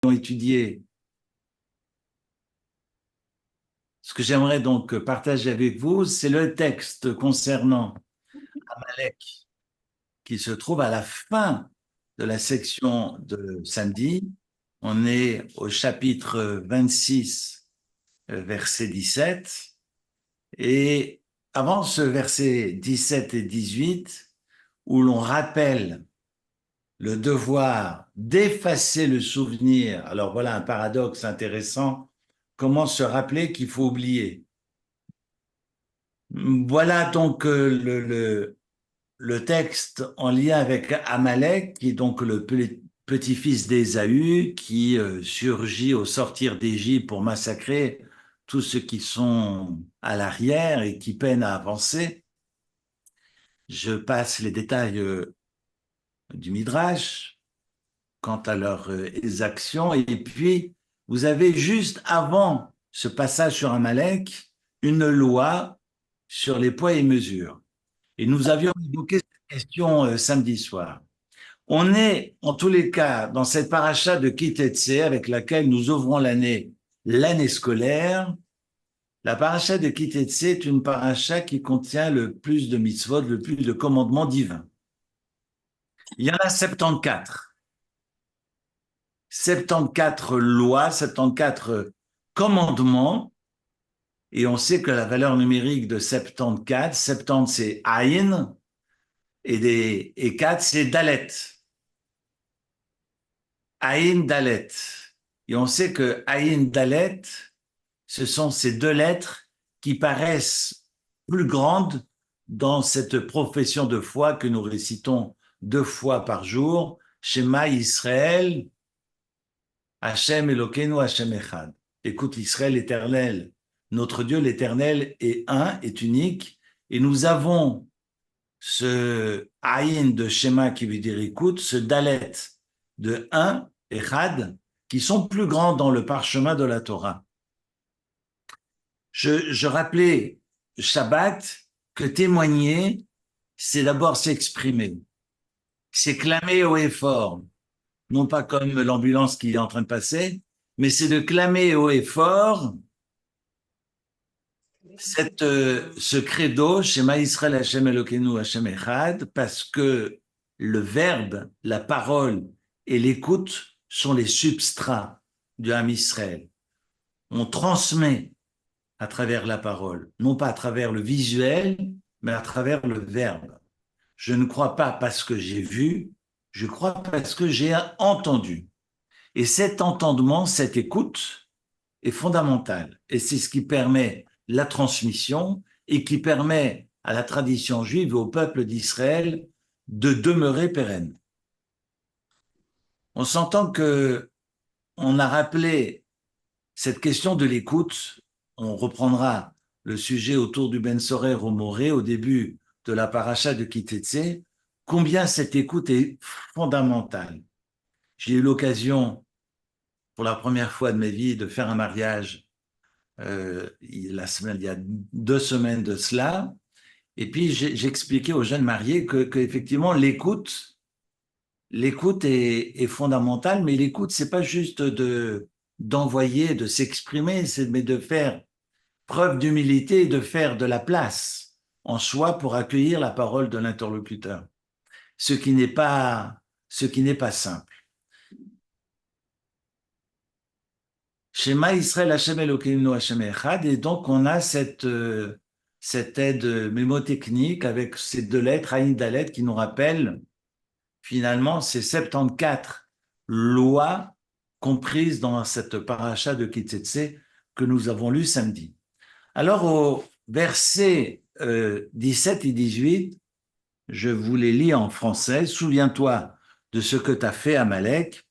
étudié. Ce que j'aimerais donc partager avec vous, c'est le texte concernant Amalek qui se trouve à la fin de la section de samedi. On est au chapitre 26, verset 17. Et avant ce verset 17 et 18, où l'on rappelle le devoir d'effacer le souvenir. Alors voilà un paradoxe intéressant. Comment se rappeler qu'il faut oublier? Voilà donc le texte en lien avec Amalek, qui est donc le petit-fils d'Ésaü, qui surgit au sortir d'Égypte pour massacrer tous ceux qui sont à l'arrière et qui peinent à avancer. Je passe les détails du Midrash quant à leurs exactions. Et puis, vous avez juste avant ce passage sur Amalek, une loi sur les poids et mesures. Et nous avions évoqué cette question samedi soir. On est, en tous les cas, dans cette paracha de Kitetse avec laquelle nous ouvrons l'année scolaire. La paracha de Kitetse est une paracha qui contient le plus de mitzvot, le plus de commandements divins. Il y en a 74. 74 lois, 74 commandements, et on sait que la valeur numérique de 74, 70 c'est Aïn, et 4 c'est Dalet. Aïn Dalet. Et on sait que Aïn Dalet, ce sont ces deux lettres qui paraissent plus grandes dans cette profession de foi que nous récitons 2 fois par jour, Shema Israël, Hachem Elokeinu, Hachem Echad. Écoute l'Israël éternel. Notre Dieu l'éternel est un, est unique, et nous avons ce Aïn de Shema qui veut dire écoute, ce Dalet de un, Echad, qui sont plus grands dans le parchemin de la Torah. Je rappelais Shabbat que témoigner, c'est d'abord s'exprimer, c'est clamer haut et fort, non pas comme l'ambulance qui est en train de passer, mais c'est de clamer haut et fort ce credo, Shema Israël Hashem Elokeinu Hashem Echad, parce que le verbe, la parole et l'écoute sont les substrats du Ham Israël. On transmet à travers la parole, non pas à travers le visuel, mais à travers le verbe. Je ne crois pas parce que j'ai vu, je crois parce que j'ai entendu. Et cet entendement, cette écoute est fondamentale. Et c'est ce qui permet la transmission et qui permet à la tradition juive et au peuple d'Israël de demeurer pérenne. On s'entend que on a rappelé cette question de l'écoute. On reprendra le sujet autour du Ben Sorer au Moré au début de la paracha de Kitetse, combien cette écoute est fondamentale. J'ai eu l'occasion, pour la première fois de ma vie, de faire un mariage il y a 2 semaines de cela, et puis j'expliquais aux jeunes mariés que effectivement l'écoute est fondamentale, mais l'écoute c'est pas juste d'envoyer, de s'exprimer, mais de faire preuve d'humilité et de faire de la place en soi pour accueillir la parole de l'interlocuteur, ce qui n'est pas simple. Shema Israël Hashem Elokeinu Hashem Echad, et donc on a cette aide mémotechnique avec ces deux lettres, Aïn Dalet, qui nous rappellent finalement ces 74 lois comprises dans cette paracha de Kitetse que nous avons lu samedi. Alors au verset 17 et 18, je vous les lis en français. Souviens-toi de ce que t'as fait Amalek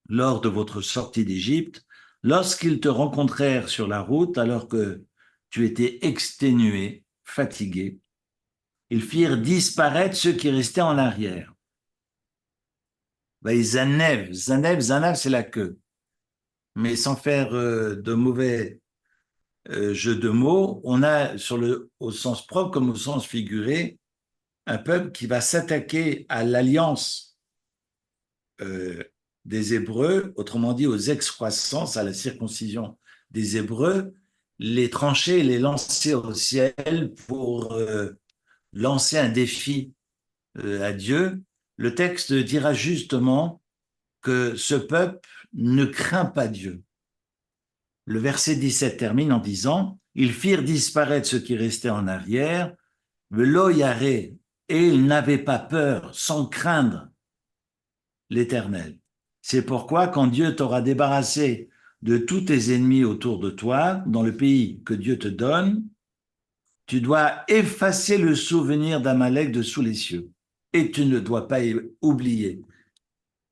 lors de votre sortie d'Égypte, lorsqu'ils te rencontrèrent sur la route alors que tu étais exténué, fatigué. Ils firent disparaître ceux qui restaient en arrière. Zanev, Zanav, c'est la queue. Mais sans faire de mauvais jeu de mots, on a au sens propre comme au sens figuré un peuple qui va s'attaquer à l'alliance des Hébreux, autrement dit aux excroissances, à la circoncision des Hébreux, les trancher et les lancer au ciel pour lancer un défi à Dieu, le texte dira justement que ce peuple ne craint pas Dieu. Le verset 17 termine en disant « Ils firent disparaître ce qui restait en arrière, velo yaré, et ils n'avaient pas peur, sans craindre l'Éternel. C'est pourquoi quand Dieu t'aura débarrassé de tous tes ennemis autour de toi, dans le pays que Dieu te donne, tu dois effacer le souvenir d'Amalek de sous les cieux. Et tu ne dois pas oublier.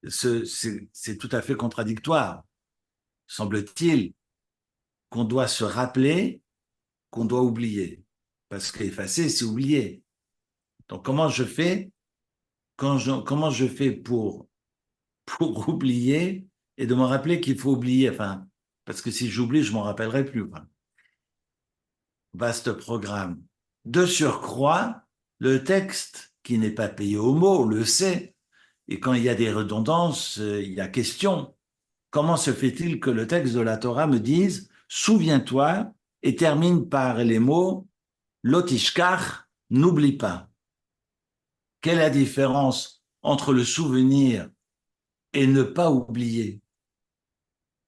C'est tout à fait contradictoire, semble-t-il, qu'on doit se rappeler, qu'on doit oublier. Parce qu'effacer, c'est oublier. Donc, comment je fais pour oublier et de me rappeler qu'il faut oublier, enfin, parce que si j'oublie, je m'en rappellerai plus. Enfin, vaste programme. De surcroît, le texte, qui n'est pas payé au mot, le sait, et quand il y a des redondances, il y a question. Comment se fait-il que le texte de la Torah me dise « Souviens-toi » et termine par les mots « Lotishkach », n'oublie pas. Quelle est la différence entre le souvenir et ne pas oublier?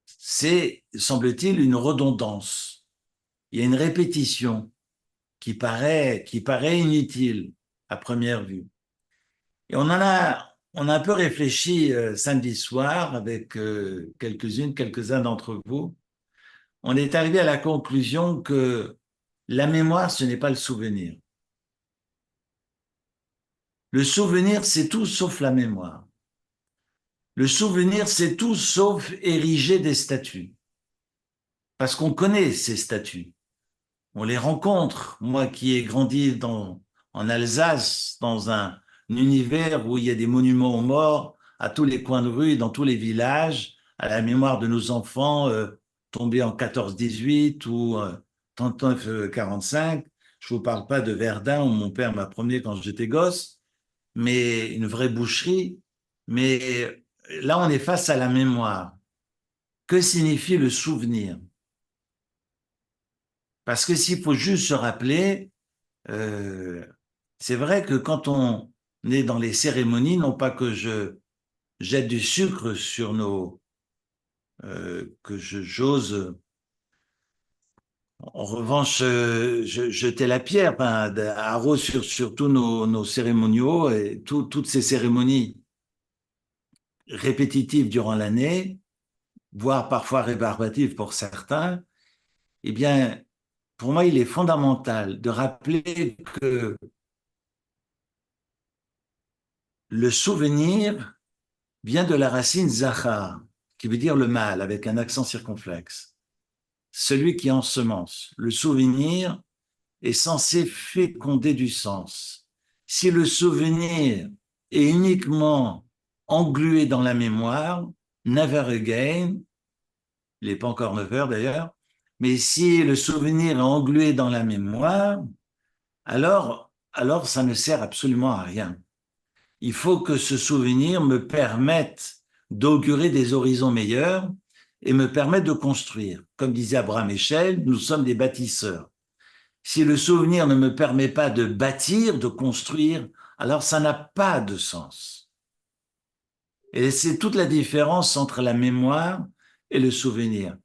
C'est, semble-t-il, une redondance. Il y a une répétition qui paraît inutile à première vue. Et on a un peu réfléchi samedi soir avec quelques-uns d'entre vous. On est arrivé à la conclusion que la mémoire, ce n'est pas le souvenir. Le souvenir, c'est tout sauf la mémoire. Le souvenir, c'est tout sauf ériger des statues. Parce qu'on connaît ces statues. On les rencontre. Moi qui ai grandi en Alsace, dans un univers où il y a des monuments aux morts à tous les coins de rue, dans tous les villages, à la mémoire de nos enfants tombés en 14-18 ou 39-45. Je ne vous parle pas de Verdun où mon père m'a promené quand j'étais gosse, mais une vraie boucherie. Mais là, on est face à la mémoire. Que signifie le souvenir? Parce que s'il faut juste se rappeler, c'est vrai que quand on est dans les cérémonies, non pas que je jette du sucre sur j'ose, en revanche, jeter la pierre, enfin, arrose sur tous nos cérémoniaux et toutes ces cérémonies répétitives durant l'année, voire parfois rébarbatives pour certains, eh bien, pour moi, il est fondamental de rappeler que le souvenir vient de la racine zachar, qui veut dire le mâle, avec un accent circonflexe. Celui qui ensemence. Le souvenir est censé féconder du sens. Si le souvenir est uniquement englué dans la mémoire, never again, il n'est pas encore 9 heures d'ailleurs, mais si le souvenir est englué dans la mémoire, alors ça ne sert absolument à rien. Il faut que ce souvenir me permette d'augurer des horizons meilleurs et me permette de construire. Comme disait Abraham Echel, nous sommes des bâtisseurs. Si le souvenir ne me permet pas de bâtir, de construire, alors ça n'a pas de sens. Et c'est toute la différence entre la mémoire et le souvenir.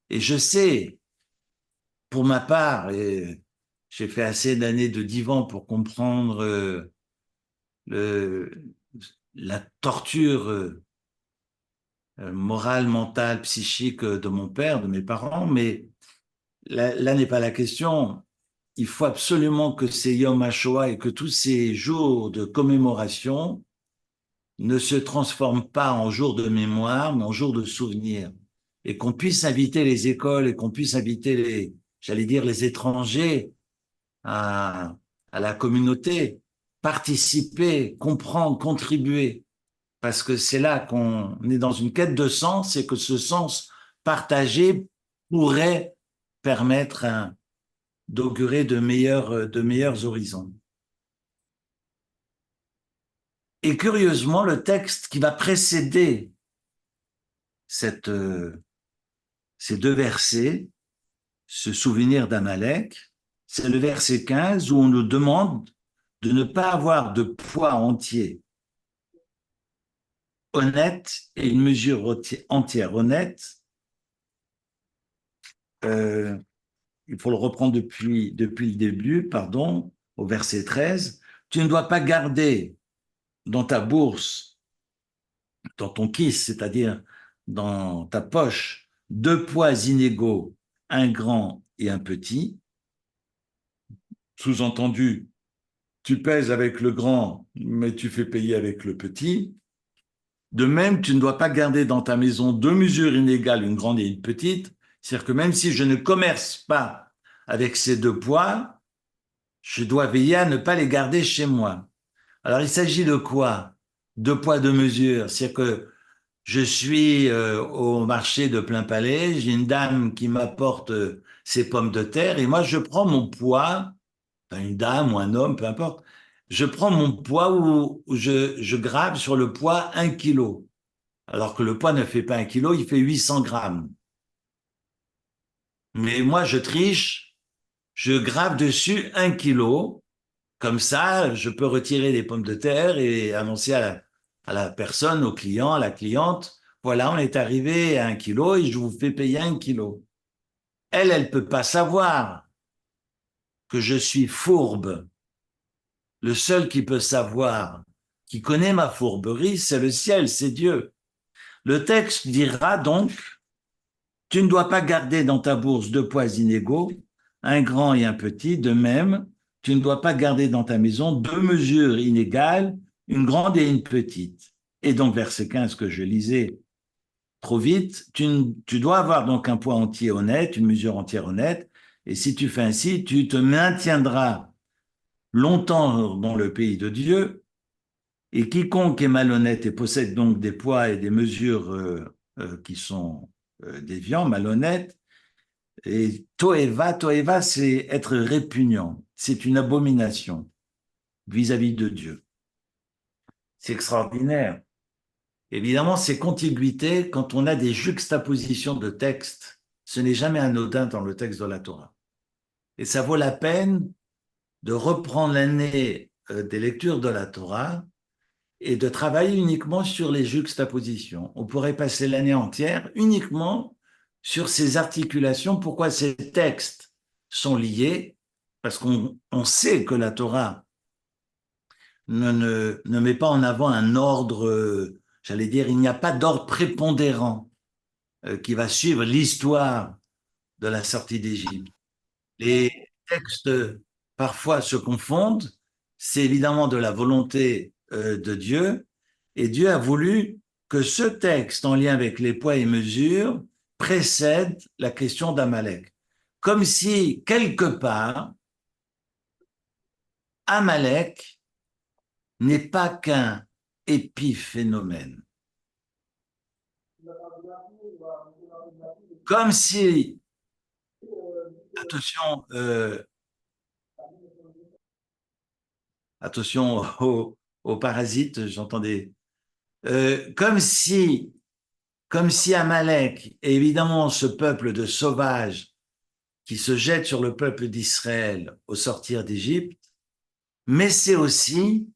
Et je sais, pour ma part, et j'ai fait assez d'années de divan pour comprendre la torture morale, mentale, psychique de mon père, de mes parents, mais là n'est pas la question. Il faut absolument que ces Yom HaShoah et que tous ces jours de commémoration ne se transforment pas en jours de mémoire, mais en jours de souvenir. Et qu'on puisse inviter les écoles et qu'on puisse inviter les étrangers à la communauté, participer, comprendre, contribuer. Parce que c'est là qu'on est dans une quête de sens et que ce sens partagé pourrait permettre d'augurer de meilleurs horizons. Et curieusement, le texte qui va précéder ces deux versets, ce souvenir d'Amalek. C'est le verset 15 où on nous demande de ne pas avoir de poids entier honnête et une mesure entière honnête. Euh, il faut le reprendre depuis le début, pardon, au verset 13. Tu ne dois pas garder dans ta bourse, dans ton kiss, c'est-à-dire dans ta poche, deux poids inégaux, un grand et un petit. Sous-entendu, tu pèses avec le grand, mais tu fais payer avec le petit. De même, tu ne dois pas garder dans ta maison deux mesures inégales, une grande et une petite. C'est-à-dire que même si je ne commerce pas avec ces deux poids, je dois veiller à ne pas les garder chez moi. Alors, il s'agit de quoi? Deux poids, deux mesures. C'est-à-dire que je suis au marché de Plein Palais, j'ai une dame qui m'apporte ses pommes de terre et moi, je prends mon poids, enfin, une dame ou un homme, peu importe, je prends mon poids où je grave sur le poids 1 kilo. Alors que le poids ne fait pas 1 kilo, il fait 800 grammes. Mais moi, je triche, je grave dessus 1 kilo. Comme ça, je peux retirer les pommes de terre et annoncer à la personne, au client, à la cliente, voilà, on est arrivé à 1 kilo et je vous fais payer 1 kilo. Elle peut pas savoir que je suis fourbe. Le seul qui peut savoir, qui connaît ma fourberie, c'est le ciel, c'est Dieu. Le texte dira donc, tu ne dois pas garder dans ta bourse deux poids inégaux, un grand et un petit. De même, tu ne dois pas garder dans ta maison deux mesures inégales, une grande et une petite. Et donc, verset 15 que je lisais trop vite, tu dois avoir donc un poids entier honnête, une mesure entière honnête. Et si tu fais ainsi, tu te maintiendras longtemps dans le pays de Dieu. Et quiconque est malhonnête et possède donc des poids et des mesures qui sont déviants, malhonnêtes, et toeva, c'est être répugnant. C'est une abomination vis-à-vis de Dieu. C'est extraordinaire. Évidemment, ces contiguïtés, quand on a des juxtapositions de textes, ce n'est jamais anodin dans le texte de la Torah. Et ça vaut la peine de reprendre l'année des lectures de la Torah et de travailler uniquement sur les juxtapositions. On pourrait passer l'année entière uniquement sur ces articulations, pourquoi ces textes sont liés, parce qu'on sait que la Torah ne met pas en avant un ordre, j'allais dire, il n'y a pas d'ordre prépondérant qui va suivre l'histoire de la sortie d'Égypte. Les textes parfois se confondent, c'est évidemment de la volonté de Dieu, et Dieu a voulu que ce texte en lien avec les poids et mesures précède la question d'Amalek. Comme si, quelque part, Amalek n'est pas qu'un épiphénomène. Comme si, attention, attention aux parasites, j'entendais, comme si Amalek est évidemment ce peuple de sauvages qui se jette sur le peuple d'Israël au sortir d'Égypte, mais c'est aussi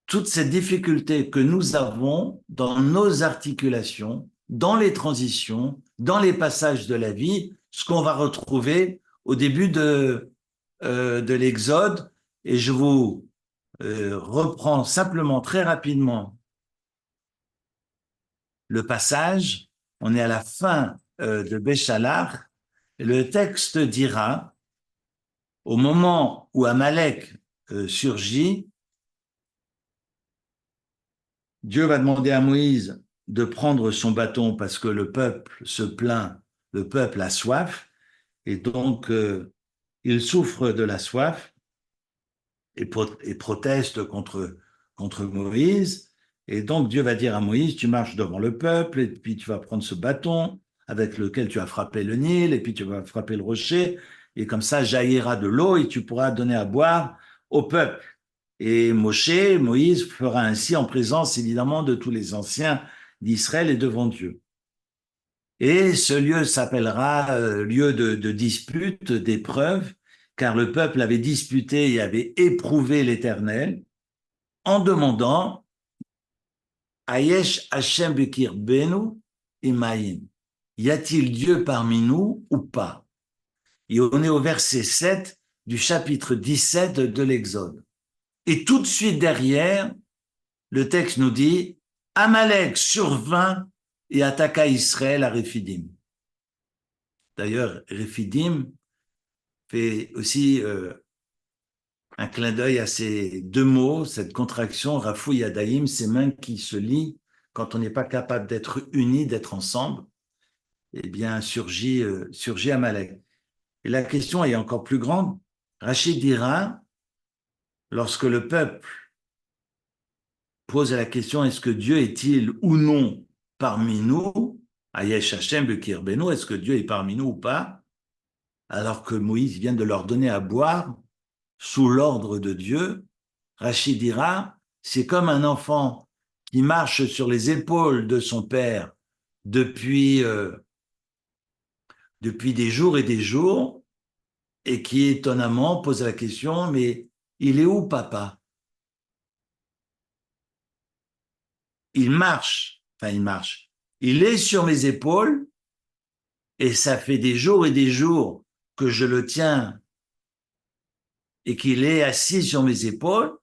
toute cette difficulté que nous avons dans nos articulations, dans les transitions, dans les passages de la vie, ce qu'on va retrouver au début de l'Exode. Et je vous reprends simplement très rapidement le passage. On est à la fin de Béchalach. Le texte dira, au moment où Amalek surgit, Dieu va demander à Moïse de prendre son bâton parce que le peuple se plaint, le peuple a soif, et donc il souffre de la soif et proteste contre Moïse. Et donc Dieu va dire à Moïse, tu marches devant le peuple, et puis tu vas prendre ce bâton avec lequel tu as frappé le Nil, et puis tu vas frapper le rocher, et comme ça jaillira de l'eau, et tu pourras donner à boire au peuple. Et Moïse fera ainsi en présence évidemment de tous les anciens d'Israël et devant Dieu. Et ce lieu s'appellera lieu de dispute, d'épreuve, car le peuple avait disputé et avait éprouvé l'Éternel en demandant Ayesh Hashem Bekir Benu Imaïn. Y a-t-il Dieu parmi nous ou pas? Et on est au verset 7 du chapitre 17 de l'Exode. Et tout de suite derrière, le texte nous dit Amalek survint et attaqua Israël à Réphidim. D'ailleurs, Réphidim fait aussi un clin d'œil à ces deux mots, cette contraction, Rafou Yadaïm, ces mains qui se lient quand on n'est pas capable d'être unis, d'être ensemble, eh bien, surgit Amalek. Et la question est encore plus grande. Rachid dira, lorsque le peuple pose la question, est-ce que Dieu est-il ou non parmi nous? Ayesh Hashem Bekir Beno, est-ce que Dieu est parmi nous ou pas? Alors que Moïse vient de leur donner à boire sous l'ordre de Dieu, Rachid dira, c'est comme un enfant qui marche sur les épaules de son père depuis, depuis des jours et des jours, et qui étonnamment pose la question, mais il est où papa? Il marche, enfin il marche, il est sur mes épaules, et ça fait des jours et des jours que je le tiens et qu'il est assis sur mes épaules,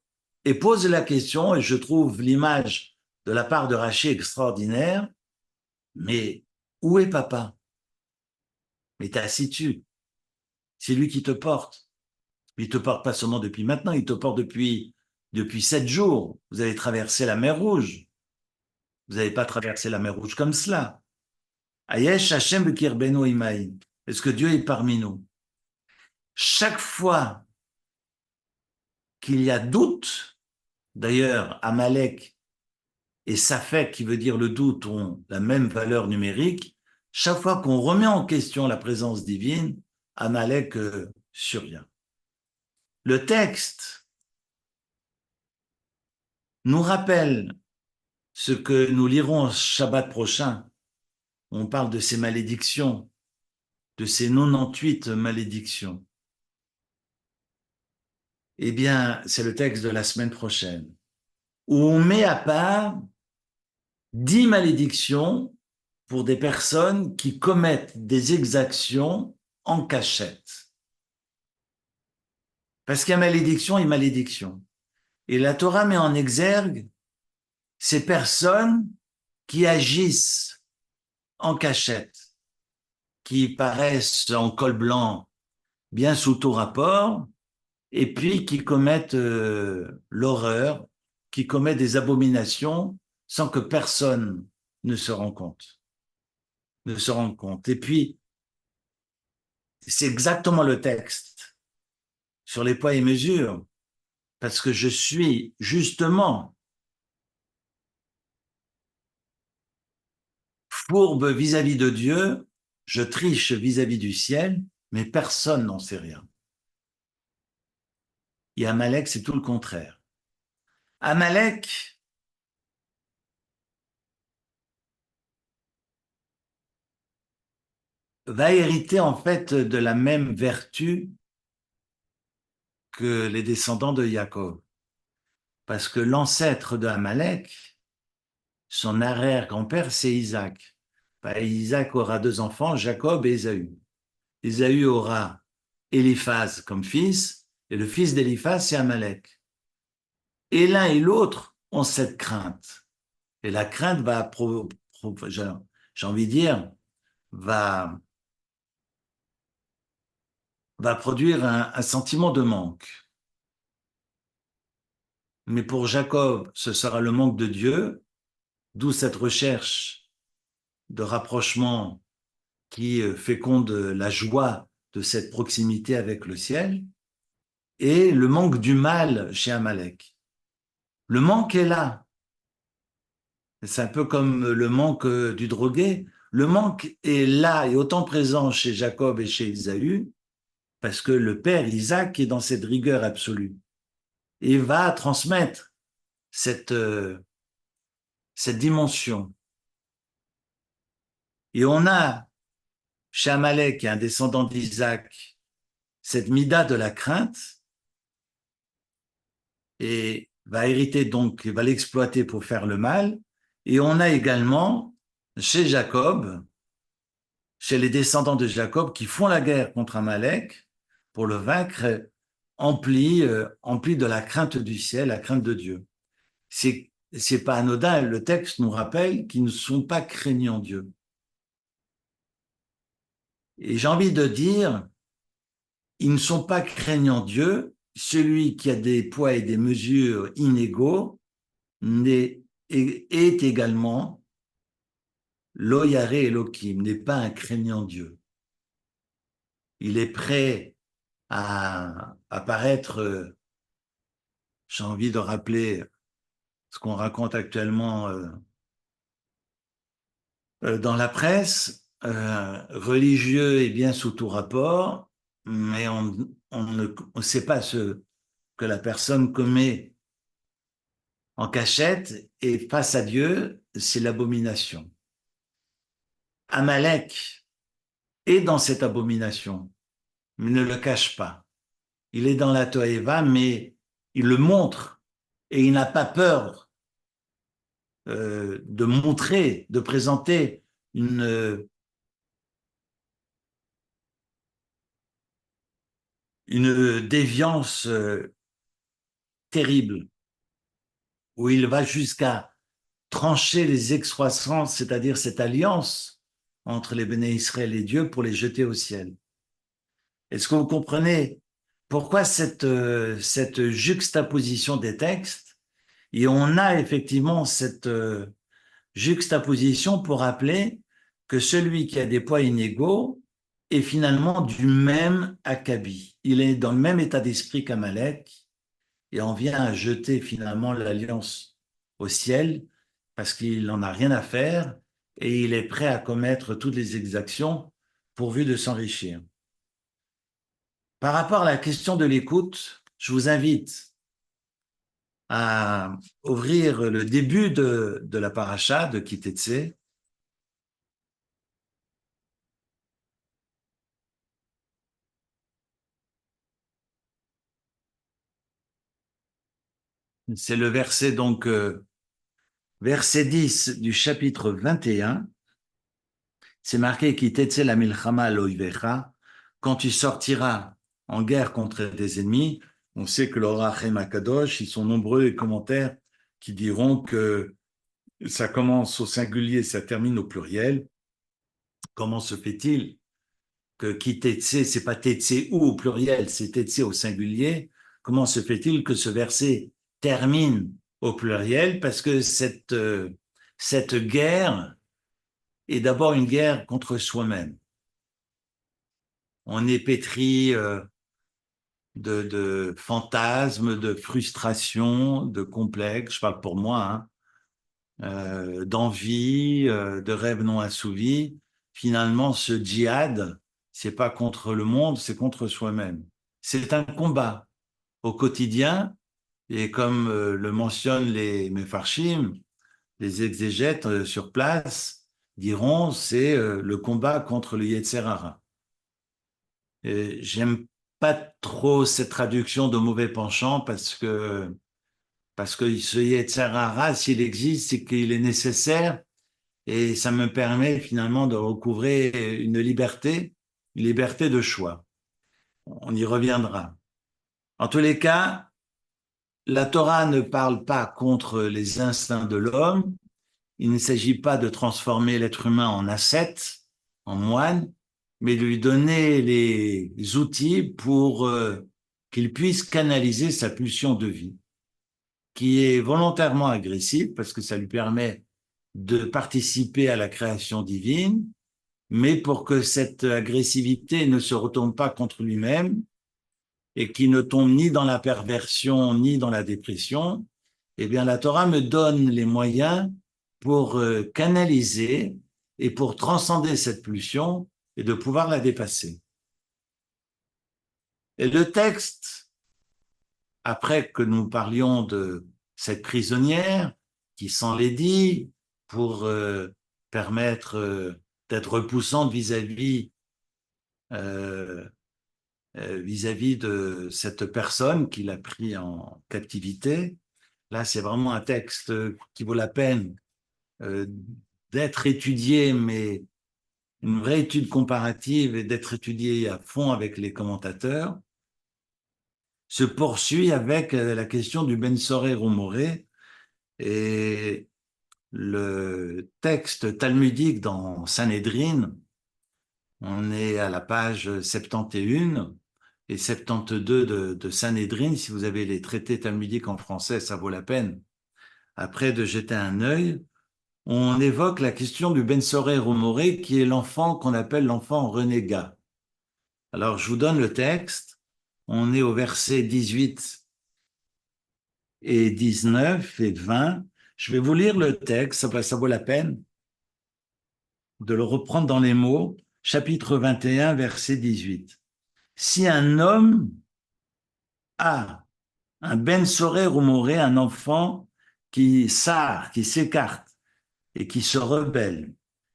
et pose la question, et je trouve l'image de la part de Rachid extraordinaire, mais où est papa? Mais t'es assis dessus. C'est lui qui te porte. Il te porte pas seulement depuis maintenant, il te porte depuis 7 jours. Vous avez traversé la mer Rouge. Vous n'avez pas traversé la mer Rouge comme cela. Ayesh Hashem Bekir Beno Imaï. Est-ce que Dieu est parmi nous? Chaque fois qu'il y a doute, d'ailleurs, Amalek et Safek, qui veut dire le doute, ont la même valeur numérique. Chaque fois qu'on remet en question la présence divine, Amalek survient. Le texte nous rappelle ce que nous lirons Shabbat prochain. On parle de ces malédictions, de ces 98 malédictions. Eh bien, c'est le texte de la semaine prochaine, où on met à part 10 malédictions pour des personnes qui commettent des exactions en cachette. Parce qu'il y a malédiction et malédiction. Et la Torah met en exergue ces personnes qui agissent en cachette, qui paraissent en col blanc bien sous tout rapport, et puis qui commettent l'horreur, qui commettent des abominations sans que personne ne se rende compte. Ne se rende compte. Et puis, c'est exactement le texte sur les poids et mesures, parce que je suis justement fourbe vis-à-vis de Dieu, je triche vis-à-vis du ciel, mais personne n'en sait rien. Et Amalek, c'est tout le contraire. Amalek va hériter en fait de la même vertu que les descendants de Jacob. Parce que l'ancêtre de Amalek, son arrière-grand-père, c'est Isaac. Isaac aura 2 enfants, Jacob et Ésaü. Ésaü aura Éliphaz comme fils, et le fils d'Éliphaz, c'est Amalek. Et l'un et l'autre ont cette crainte. Et la crainte va, j'ai envie de dire, va, va produire un sentiment de manque. Mais pour Jacob, ce sera le manque de Dieu, d'où cette recherche de rapprochement qui féconde la joie de cette proximité avec le ciel, et le manque du mal chez Amalek. Le manque est là. C'est un peu comme le manque du drogué. Le manque est là et autant présent chez Jacob et chez Ésaü, parce que le père Isaac est dans cette rigueur absolue et va transmettre cette dimension. Et on a chez Amalek, qui est un descendant d'Isaac, cette mida de la crainte, et va hériter donc, va l'exploiter pour faire le mal. Et on a également chez Jacob, chez les descendants de Jacob, qui font la guerre contre Amalek pour le vaincre, empli de la crainte du ciel, la crainte de Dieu. C'est pas anodin, le texte nous rappelle qu'ils ne sont pas craignants Dieu. Et j'ai envie de dire, ils ne sont pas craignants Dieu. Celui qui a des poids et des mesures inégaux est également lo yaré Elohim, n'est pas un craignant Dieu. Il est prêt à paraître, j'ai envie de rappeler ce qu'on raconte actuellement dans la presse, religieux et bien sous tout rapport, mais on ne sait pas ce que la personne commet en cachette, et face à Dieu, c'est l'abomination. Amalek est dans cette abomination, mais ne le cache pas. Il est dans la Toeva, mais il le montre, et il n'a pas peur de montrer, de présenter une déviance terrible, où il va jusqu'à trancher les excroissances, c'est-à-dire cette alliance entre les Béné Israël et Dieu, pour les jeter au ciel. Est-ce que vous comprenez pourquoi cette juxtaposition des textes? Et on a effectivement cette juxtaposition pour rappeler que celui qui a des poids inégaux est finalement du même acabit. Il est dans le même état d'esprit qu'Amalek, et on vient à jeter finalement l'alliance au ciel parce qu'il n'en a rien à faire et il est prêt à commettre toutes les exactions pourvu de s'enrichir. Par rapport à la question de l'écoute, je vous invite à ouvrir le début de la paracha de Ki Teitzei. C'est le verset, donc, verset 10 du chapitre 21. C'est marqué Ki Teitzei la milchama lo oivecha, quand tu sortiras en guerre contre des ennemis. On sait que l'Orachem Akadosh, ils sont nombreux les commentaires qui diront que ça commence au singulier, ça termine au pluriel. Comment se fait-il que Ki Teitzei, c'est pas Teitzei ou au pluriel, c'est Teitzei au singulier? Comment se fait-il que ce verset termine au pluriel? Parce que cette guerre est d'abord une guerre contre soi-même. On est pétri de fantasmes, de frustrations, de complexes, je parle pour moi, hein, d'envie, de rêves non assouvis. Finalement, ce djihad, c'est pas contre le monde, c'est contre soi-même. C'est un combat au quotidien, et comme le mentionnent les Mefarshim, les exégètes sur place diront, c'est le combat contre le Yetzer Hara. J'aime pas trop cette traduction de mauvais penchant parce que ce Yetzer Hara, s'il existe, c'est qu'il est nécessaire, et ça me permet finalement de recouvrer une liberté de choix. On y reviendra. En tous les cas, la Torah ne parle pas contre les instincts de l'homme. Il ne s'agit pas de transformer l'être humain en ascète, en moine, mais de lui donner les outils pour qu'il puisse canaliser sa pulsion de vie, qui est volontairement agressive parce que ça lui permet de participer à la création divine, mais pour que cette agressivité ne se retourne pas contre lui-même et qu'il ne tombe ni dans la perversion ni dans la dépression, eh bien la Torah me donne les moyens pour canaliser et pour transcender cette pulsion et de pouvoir la dépasser. Et le texte, après que nous parlions de cette prisonnière qui s'enlaidit pour permettre d'être repoussante vis-à-vis de cette personne qu'il a pris en captivité. Là, c'est vraiment un texte qui vaut la peine euh, d'être étudié, mais une vraie étude comparative et d'être étudié à fond avec les commentateurs, se poursuit avec la question du Ben Soré Romoré et le texte talmudique dans Sanhédrin. On est à la page 71 et 72 de Sanhédrin. Si vous avez les traités talmudiques en français, ça vaut la peine après de jeter un œil. On évoque la question du Ben Soré Romoré, qui est l'enfant qu'on appelle l'enfant renégat. Alors, je vous donne le texte. On est au verset 18 et 19 et 20. Je vais vous lire le texte, ça vaut la peine de le reprendre dans les mots. Chapitre 21, verset 18. Si un homme a un Ben Soré Romoré, un enfant qui s'arre, qui s'écarte et qui se rebelle,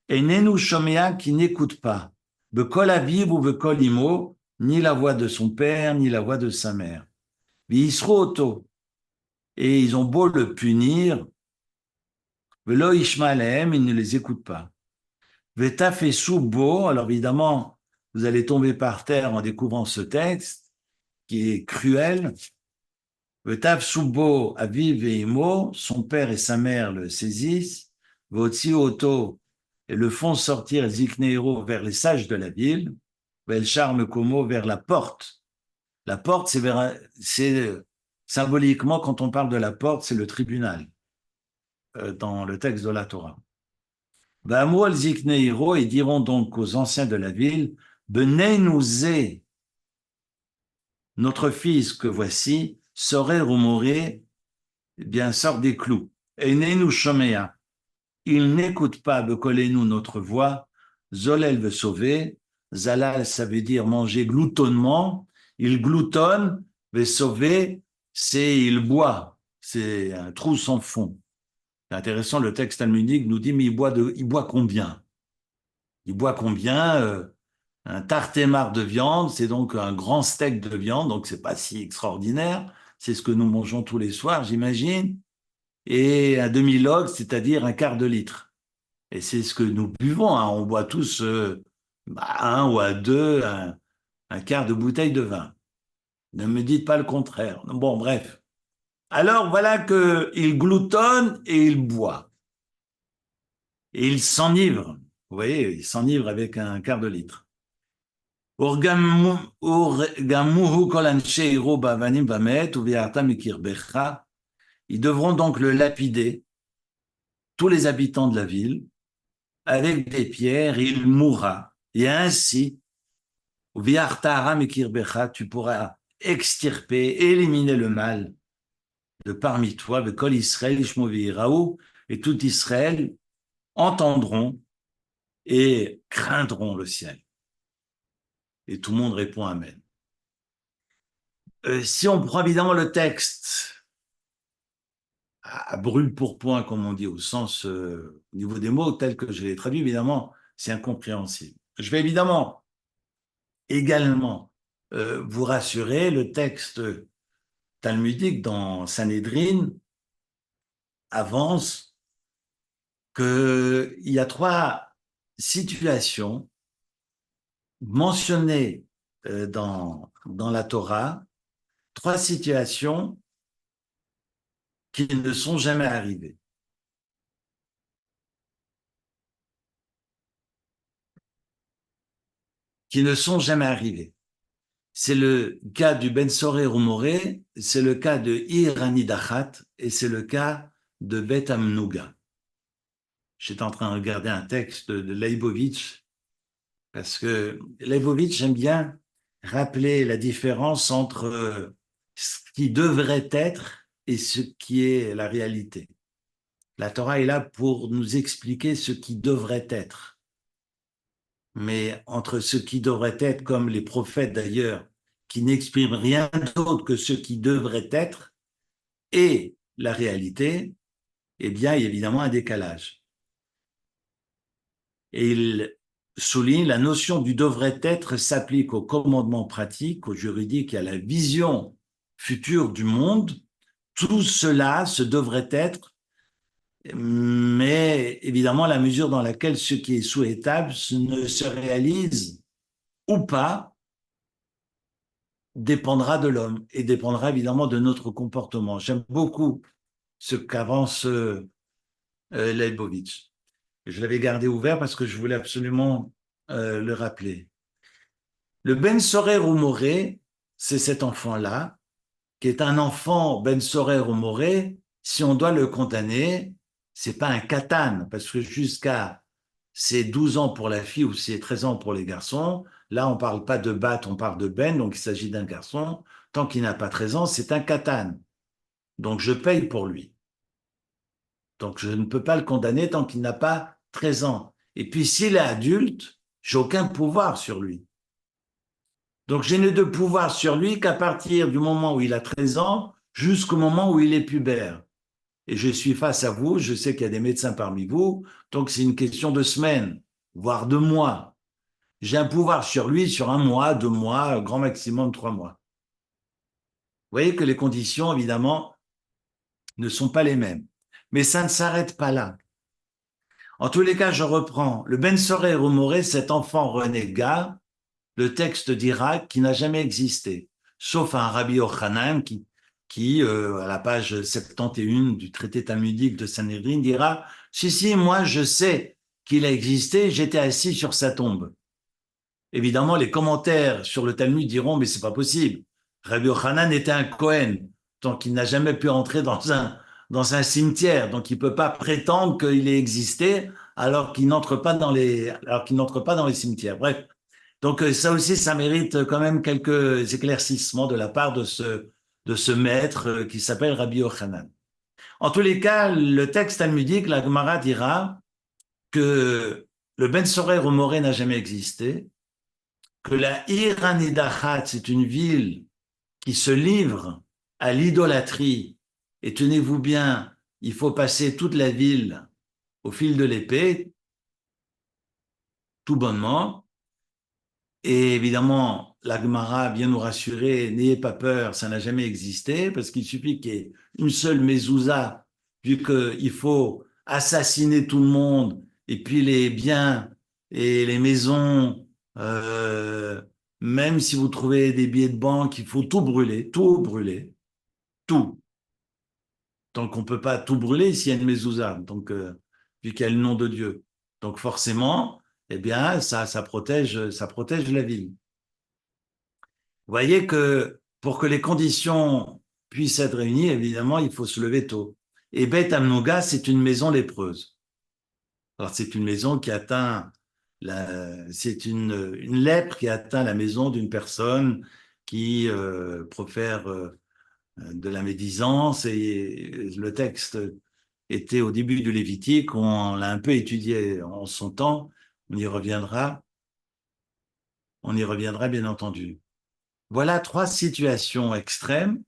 et Nenu Shomea qui n'écoute pas, Bekol Aviv ou Bekol Imo, ni la voix de son père, ni la voix de sa mère. Visro Oto. Et ils ont beau le punir, Velo Ishmaelem, il ne les écoute pas. Vetaf et Soubo, alors évidemment, vous allez tomber par terre en découvrant ce texte qui est cruel. Vetaf Soubo, Aviv et Imo, son père et sa mère le saisissent. Votsi Oto, et le font sortir Zikneiro vers les sages de la ville. Vel Charme Como vers la porte. La porte, c'est symboliquement, quand on parle de la porte, c'est le tribunal dans le texte de la Torah. Va'amol Zikneiro, et diront donc aux anciens de la ville, Benei nous notre fils que voici, saurait rumorer, eh bien, sort des clous. Et nous shomea, il n'écoute pas Bekolenu notre voix, Zolel veut sauver, Zalal, ça veut dire manger gloutonnement, il gloutonne, veut sauver, c'est il boit, c'est un trou sans fond. C'est intéressant, le texte talmudique nous dit, mais il boit combien? Il boit combien? Un tartémar de viande, c'est donc un grand steak de viande, donc c'est pas si extraordinaire. C'est ce que nous mangeons tous les soirs, j'imagine. Et un demi-log, c'est-à-dire un quart de litre. Et c'est ce que nous buvons, hein. On boit tous un ou à deux, un quart de bouteille de vin. Ne me dites pas le contraire. Bon, bref. Alors voilà qu'il gloutonne et il boit. Et il s'enivre. Vous voyez, il s'enivre avec un quart de litre. Ils devront donc le lapider, tous les habitants de la ville, avec des pierres, il mourra. Et ainsi, tu pourras extirper, éliminer le mal de parmi toi, et tout Israël entendront et craindront le ciel. Et tout le monde répond Amen. Si on prend évidemment le texte à brûle-pourpoint, comme on dit, au sens, au niveau des mots, tel que je l'ai traduit, évidemment, c'est incompréhensible. Je vais évidemment également vous rassurer, le texte talmudique dans Sanhédrin avance qu'il y a trois situations mentionnées dans la Torah, trois situations qui ne sont jamais arrivées. Qui ne sont jamais arrivées. C'est le cas du Ben Soré Rumoré, c'est le cas de Ir Anidachat et c'est le cas de Bet Amnouga. J'étais en train de regarder un texte de Leibovitch parce que Leibovitch aime bien rappeler la différence entre ce qui devrait être et ce qui est la réalité. La Torah est là pour nous expliquer ce qui devrait être. Mais entre ce qui devrait être, comme les prophètes d'ailleurs, qui n'expriment rien d'autre que ce qui devrait être, et la réalité, eh bien, il y a évidemment un décalage. Et souligne la notion du devrait être s'applique au commandement pratique, au juridique et à la vision future du monde. Tout cela se devrait être, mais évidemment, la mesure dans laquelle ce qui est souhaitable ne se réalise ou pas dépendra de l'homme et dépendra évidemment de notre comportement. J'aime beaucoup ce qu'avance Leibovitch. Je l'avais gardé ouvert parce que je voulais absolument le rappeler. Le Ben Sorer ou Moré, c'est cet enfant-là, qui est un enfant Ben Sorer ou Moré. Si on doit le condamner, c'est pas un katan, parce que jusqu'à ses 12 ans pour la fille ou ses 13 ans pour les garçons, là on parle pas de bat, on parle de Ben, donc il s'agit d'un garçon. Tant qu'il n'a pas 13 ans, c'est un katan. Donc je paye pour lui. Donc je ne peux pas le condamner tant qu'il n'a pas 13 ans. Et puis s'il est adulte, j'ai aucun pouvoir sur lui. Donc je n'ai de pouvoir sur lui qu'à partir du moment où il a 13 ans jusqu'au moment où il est pubère. Et je suis face à vous, je sais qu'il y a des médecins parmi vous, donc c'est une question de semaines, voire de mois. J'ai un pouvoir sur lui sur un mois, 2 mois, grand maximum 3 mois. Vous voyez que les conditions, évidemment, ne sont pas les mêmes. Mais ça ne s'arrête pas là. En tous les cas, je reprends. Le Ben Sorer Rumoré, cet enfant renégat, le texte dira qui n'a jamais existé, sauf un Rabbi Yochanan qui, à la page 71 du traité talmudique de Sanhedrin, dira « Si, si, moi je sais qu'il a existé, j'étais assis sur sa tombe ». Évidemment, les commentaires sur le Talmud diront « Mais c'est pas possible, Rabbi Yochanan était un Kohen, donc il n'a jamais pu entrer dans un cimetière, donc il peut pas prétendre qu'il ait existé alors qu'il n'entre pas dans les cimetières. » Bref, donc ça aussi, ça mérite quand même quelques éclaircissements de la part de ce maître qui s'appelle Rabbi Yochanan. En tous les cas, le texte talmudique, la Gemara dira que le Ben Sorer au Moré n'a jamais existé, que la Ir Hanidachat, c'est une ville qui se livre à l'idolâtrie, et tenez-vous bien, il faut passer toute la ville au fil de l'épée, tout bonnement. Et évidemment, la Gemara vient nous rassurer, n'ayez pas peur, ça n'a jamais existé, parce qu'il suffit qu'il y ait une seule mezouza, vu qu'il faut assassiner tout le monde, et puis les biens et les maisons, euh, même si vous trouvez des billets de banque, il faut tout brûler, tout. Donc on ne peut pas tout brûler s'il y a une mezouza, donc, vu qu'il y a le nom de Dieu. Donc forcément, eh bien, ça protège la ville. Vous voyez que pour que les conditions puissent être réunies, évidemment, il faut se lever tôt. Et Beth Amnouga, c'est une maison lépreuse. Alors, c'est une maison qui atteint, c'est une lèpre qui atteint la maison d'une personne qui profère de la médisance. Et le texte était au début du Lévitique, on l'a un peu étudié en son temps, on y reviendra bien entendu. Voilà 3 situations extrêmes.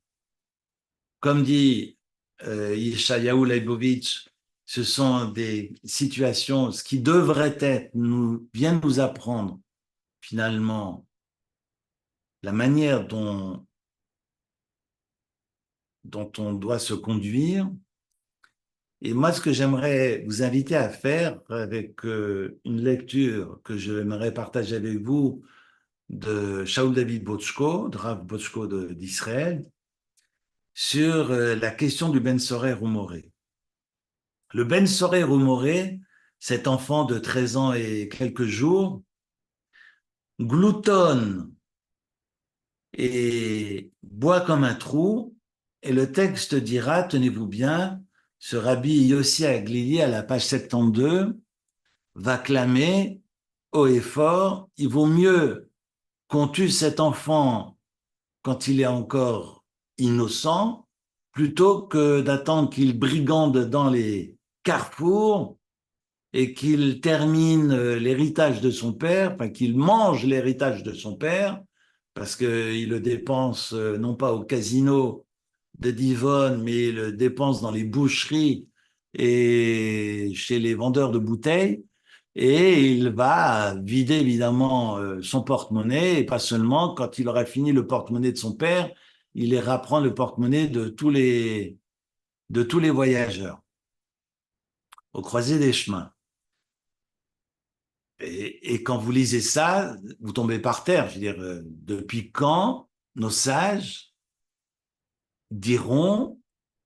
Comme dit Yeshayahu Leibovitch, ce sont des situations, ce qui devrait être, vient nous apprendre finalement la manière dont on doit se conduire. Et moi, ce que j'aimerais vous inviter à faire avec une lecture que j'aimerais partager avec vous de Shaul David Botchko, de Rav Botchko d'Israël, sur la question du Ben Sorer ou Moré. Le Ben Sorer ou Moré, cet enfant de 13 ans et quelques jours, gloutonne et boit comme un trou, et le texte dira, tenez-vous bien, ce rabbi Yossi Aglili à la page 72 va clamer haut et fort, il vaut mieux qu'on tue cet enfant quand il est encore innocent, plutôt que d'attendre qu'il brigande dans les carrefours et qu'il termine l'héritage de son père, enfin qu'il mange l'héritage de son père, parce qu'il le dépense non pas au casino de Divonne, mais il le dépense dans les boucheries et chez les vendeurs de bouteilles, et il va vider évidemment son porte-monnaie, et pas seulement, quand il aura fini le porte-monnaie de son père, il ira prendre le porte-monnaie de tous les voyageurs au croisé des chemins. Et quand vous lisez ça, vous tombez par terre. Je veux dire, depuis quand nos sages diront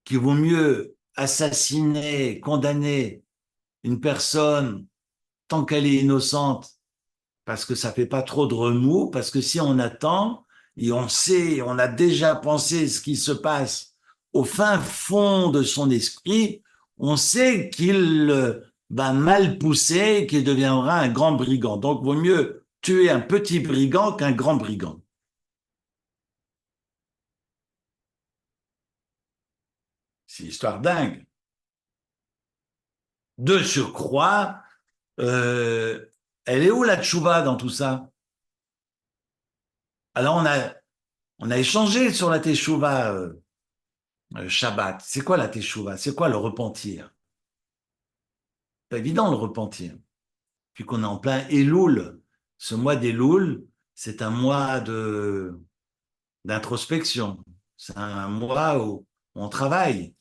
qu'il vaut mieux assassiner, condamner une personne tant qu'elle est innocente, parce que ça fait pas trop de remous, parce que si on attend et on sait, on a déjà pensé ce qui se passe au fin fond de son esprit, on sait qu'il va mal pousser, qu'il deviendra un grand brigand. Donc, vaut mieux tuer un petit brigand qu'un grand brigand. C'est une histoire dingue. De surcroît, euh, elle est où la tchouva dans tout ça? Alors, on a échangé sur la teshuva Shabbat. C'est quoi la teshuva? C'est quoi le repentir? C'est pas évident le repentir. Puis qu'on est en plein Elul. Ce mois d'Elul, c'est un mois d'introspection. C'est un mois où on travaille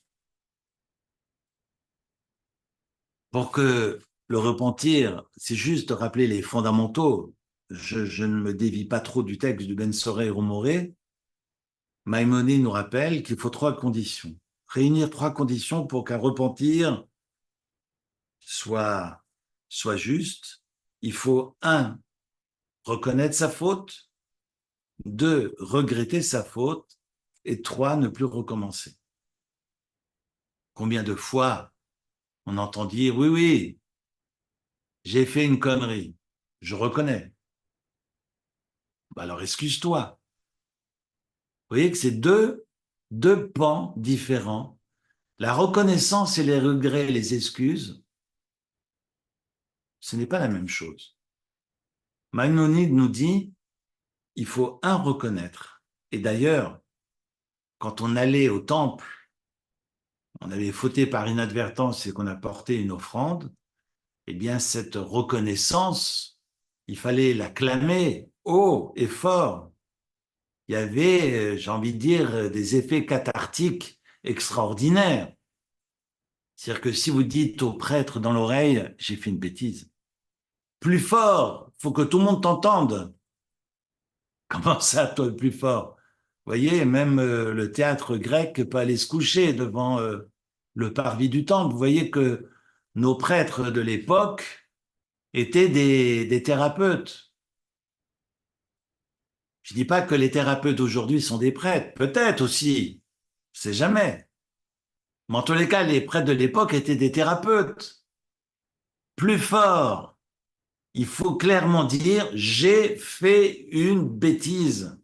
pour que le repentir, c'est juste de rappeler les fondamentaux. Je ne me dévie pas trop du texte du Ben Soré Romoré. Maïmonide nous rappelle qu'il faut trois conditions. Réunir trois conditions pour qu'un repentir soit, soit juste. Il faut, un, reconnaître sa faute, deux, regretter sa faute, et trois, ne plus recommencer. Combien de fois on entend dire, oui, oui, j'ai fait une connerie, je reconnais. Bah alors excuse-toi. Vous voyez que c'est deux pans différents. La reconnaissance et les regrets, les excuses, ce n'est pas la même chose. Maïmonide nous dit, il faut un reconnaître. Et d'ailleurs, quand on allait au temple, on avait fauté par inadvertance et qu'on a porté une offrande, eh bien, cette reconnaissance, il fallait la clamer haut et fort. Il y avait, j'ai envie de dire, des effets cathartiques extraordinaires. C'est-à-dire que si vous dites au prêtre dans l'oreille, j'ai fait une bêtise, plus fort, faut que tout le monde t'entende. Comment ça, toi, plus fort? Vous voyez, même le théâtre grec peut aller se coucher devant le parvis du temple. Vous voyez que nos prêtres de l'époque étaient des thérapeutes. Je dis pas que les thérapeutes aujourd'hui sont des prêtres, peut-être aussi, c'est jamais. Mais en tous les cas, les prêtres de l'époque étaient des thérapeutes. Plus fort, il faut clairement dire j'ai fait une bêtise.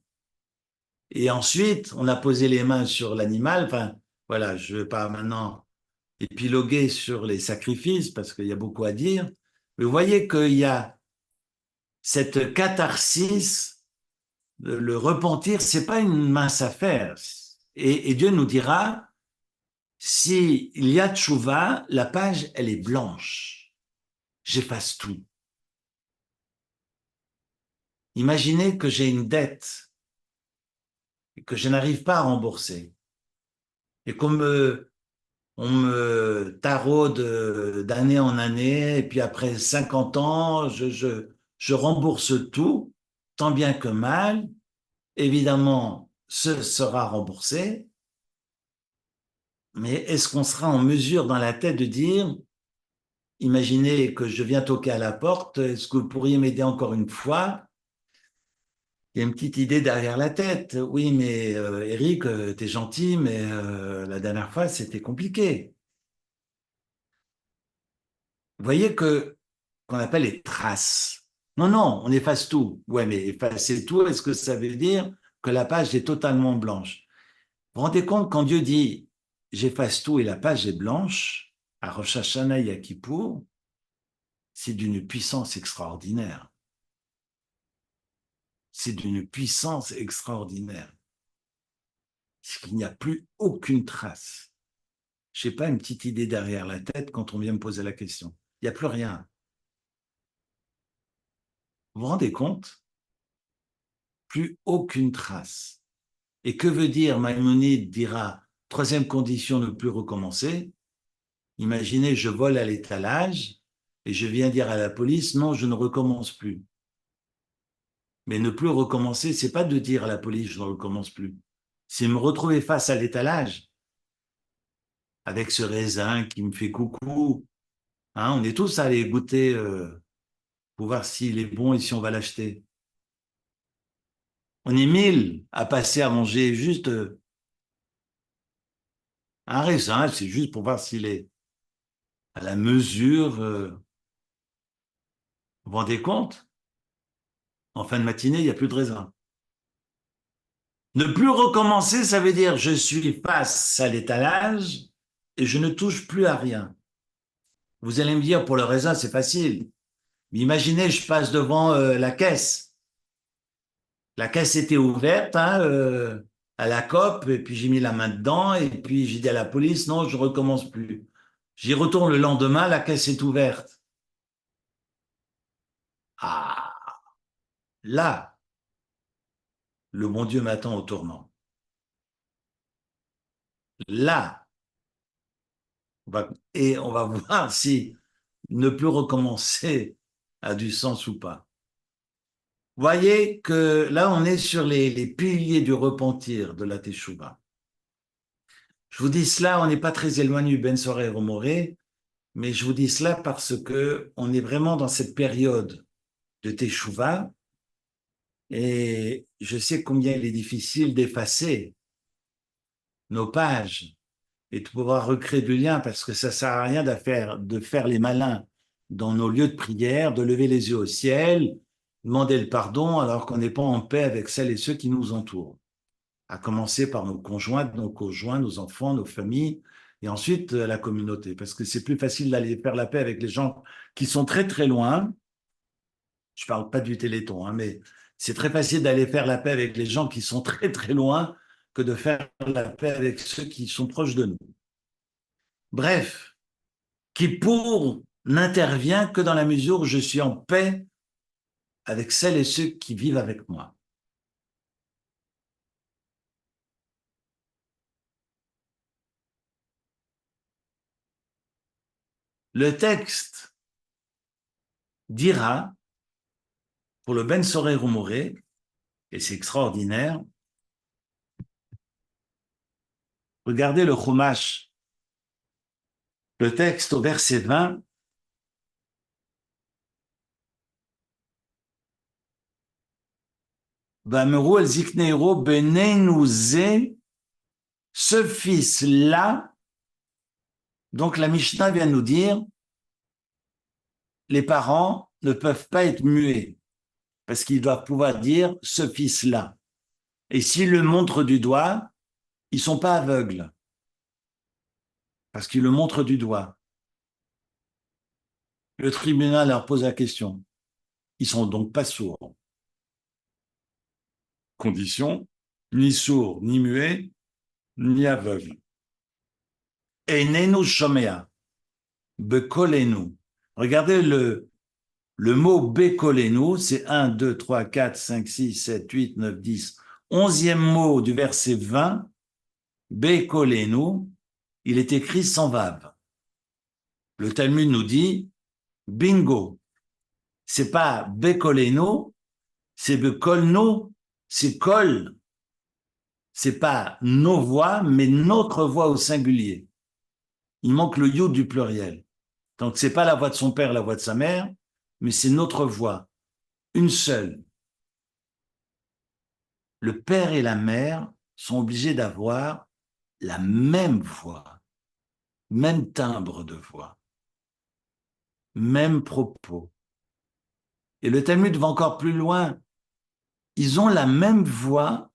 Et ensuite, on a posé les mains sur l'animal. Enfin, voilà, je ne vais pas maintenant épiloguer sur les sacrifices parce qu'il y a beaucoup à dire. Mais vous voyez qu'il y a cette catharsis, le repentir, c'est pas une mince affaire. Et Dieu nous dira, s'il y a tchouva, la page, elle est blanche. J'efface tout. Imaginez que j'ai une dette et que je n'arrive pas à rembourser et on me taraude d'année en année, et puis après 50 ans, je rembourse tout, tant bien que mal. Évidemment, ce sera remboursé, mais est-ce qu'on sera en mesure dans la tête de dire, imaginez que je viens toquer à la porte, est-ce que vous pourriez m'aider encore une fois? Il y a une petite idée derrière la tête. Oui, mais Eric, t'es gentil, mais la dernière fois, c'était compliqué. Vous voyez que qu'on appelle les traces. Non, non, on efface tout. Ouais, mais effacer tout, est-ce que ça veut dire que la page est totalement blanche? Vous vous rendez compte quand Dieu dit j'efface tout et la page est blanche, à Rosh Hashanah et à Kippour, c'est d'une puissance extraordinaire. C'est d'une puissance extraordinaire. C'est qu'il n'y a plus aucune trace. Je n'ai pas une petite idée derrière la tête quand on vient me poser la question. Il n'y a plus rien. Vous vous rendez compte? Plus aucune trace. Et que veut dire, Maïmonide dira, troisième condition, ne plus recommencer. Imaginez, je vole à l'étalage et je viens dire à la police, non, je ne recommence plus. Mais ne plus recommencer, c'est pas de dire à la police, je ne recommence plus. C'est me retrouver face à l'étalage avec ce raisin qui me fait coucou. Hein, on est tous allés goûter pour voir s'il est bon et si on va l'acheter. On est 1000 à passer à manger juste un raisin, c'est juste pour voir s'il est à la mesure. Vous vous rendez compte? En fin de matinée, il n'y a plus de raisin. Ne plus recommencer, ça veut dire je suis face à l'étalage et je ne touche plus à rien. Vous allez me dire, pour le raisin, c'est facile. Mais imaginez, je passe devant la caisse. La caisse était ouverte hein, à la COP, et puis j'ai mis la main dedans, et puis j'ai dit à la police, non, je recommence plus. J'y retourne le lendemain, la caisse est ouverte. Ah, là, le bon Dieu m'attend au tournant. Là, et on va voir si ne plus recommencer a du sens ou pas. Voyez que là, on est sur les piliers du repentir de la Teshuvah. Je vous dis cela, on n'est pas très éloigné du Ben Soré Romoré, mais je vous dis cela parce que on est vraiment dans cette période de Teshuvah et je sais combien il est difficile d'effacer nos pages et de pouvoir recréer du lien parce que ça sert à rien de faire les malins dans nos lieux de prière, de lever les yeux au ciel, demander le pardon alors qu'on n'est pas en paix avec celles et ceux qui nous entourent. À commencer par nos conjoints, nos enfants, nos familles, et ensuite la communauté. Parce que c'est plus facile d'aller faire la paix avec les gens qui sont très très loin. Je ne parle pas du Téléthon, hein, mais c'est très facile d'aller faire la paix avec les gens qui sont très très loin que de faire la paix avec ceux qui sont proches de nous. Bref, Kippour n'intervient que dans la mesure où je suis en paix avec celles et ceux qui vivent avec moi. Le texte dira, pour le Ben Soré Rumoré, et c'est extraordinaire, regardez le Chumash, le texte au verset 20, Vameru el zikneiro benenu ze, ce fils-là, donc la Mishnah vient nous dire, les parents ne peuvent pas être muets, parce qu'ils doivent pouvoir dire ce fils-là. Et s'ils le montrent du doigt, ils ne sont pas aveugles, parce qu'ils le montrent du doigt. Le tribunal leur pose la question. Ils sont donc pas sourds. Condition, ni sourds, ni muets, ni aveugles. Einenu shomea, bekolenu. Regardez le mot bekolenu, c'est 1, 2, 3, 4, 5, 6, 7, 8, 9, 10. 11e mot du verset 20, bekolenu, il est écrit sans vave. Le Talmud nous dit, bingo, c'est pas bekolenu, c'est bekolnu, c'est kol. C'est pas nos voix, mais notre voix au singulier. Il manque le yod du pluriel. Donc, c'est pas la voix de son père, la voix de sa mère, mais c'est notre voix, une seule. Le père et la mère sont obligés d'avoir la même voix, même timbre de voix, même propos. Et le Talmud va encore plus loin. Ils ont la même voix.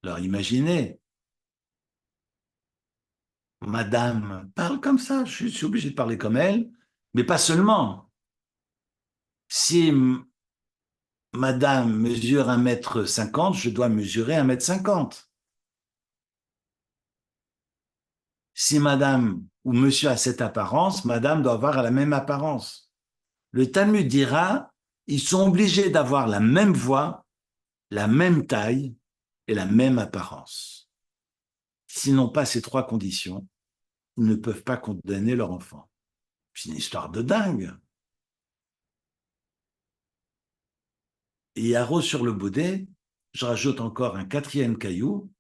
Alors imaginez, madame parle comme ça, je suis obligé de parler comme elle, mais pas seulement. Si madame mesure 1,50 m, je dois mesurer 1,50 m. Si madame ou monsieur a cette apparence, madame doit avoir la même apparence. Le Talmud dira, Ils sont obligés d'avoir la même voix, la même taille et la même apparence. S'ils n'ont pas ces trois conditions, ils ne peuvent pas condamner leur enfant. C'est une histoire de dingue. Et à Rose sur le Baudet, je rajoute encore un quatrième caillou,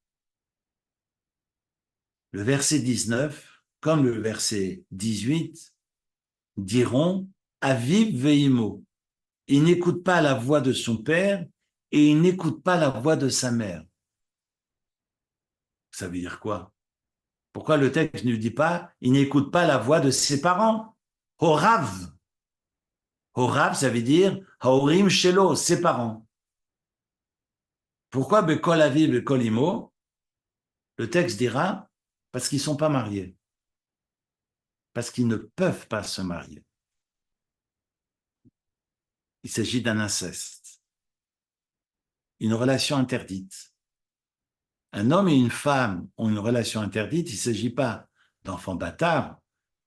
le verset 19, comme le verset 18, diront Aviv veimo. Il n'écoute pas la voix de son père et il n'écoute pas la voix de sa mère. Ça veut dire quoi? Pourquoi le texte ne dit pas il n'écoute pas la voix de ses parents? Horav. Horav, ça veut dire Haorim Shelo, ses parents. Pourquoi Bekol Aviv Bekol Imo? Le texte dira parce qu'ils ne sont pas mariés. Parce qu'ils ne peuvent pas se marier. Il s'agit d'un inceste, une relation interdite. Un homme et une femme ont une relation interdite, il ne s'agit pas d'enfants bâtards,